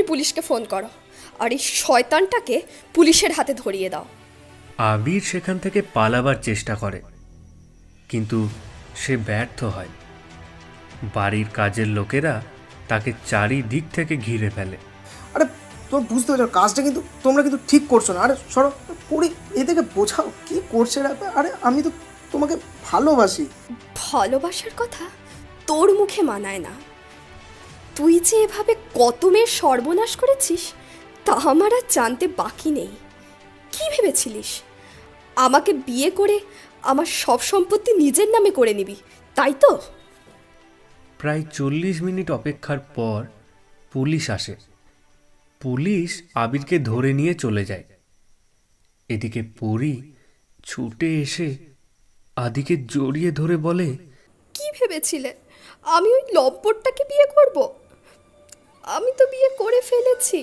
পুলিশকে ফোন করো আর এই শয়তানটাকে পুলিশের হাতে ধরিয়ে দাও। আবির সেখান থেকে পালাবার চেষ্টা করে, কিন্তু সে ব্যর্থ হয়। বাড়ির কাজের লোকেরা তাকে চারিদিক থেকে ঘিরে ফেলে। আরে তোমরা বুঝতে পারছো কাজটা কিন্তু তোমরা কিন্তু ঠিক করছো না। আরে সরো পড়ি, এদেরকে বোঝাও কি করছে না। আরে আমি তো তোমাকে ভালোবাসি। ভালোবাসার কথা তোর মুখে মানায় না। তুই যে এভাবে কত মেয়ের সর্বনাশ করেছিস তা আমার আর জানতে বাকি নেই। কি ভেবেছিলিস আমাকে বিয়ে করে আমার সব সম্পত্তি নিজের নামে করে নিবি, তাই তো? প্রায় 40 মিনিট অপেক্ষার পর পুলিশ আসে। পুলিশ আবিরকে ধরে নিয়ে চলে যায়। এদিকে পরি ছুটে এসে আদিকে জড়িয়ে ধরে বলে, কি ভেবেছিলে আমি ওই লম্পটটাকে বিয়ে করব? আমি তো বিয়ে করে ফেলেছি।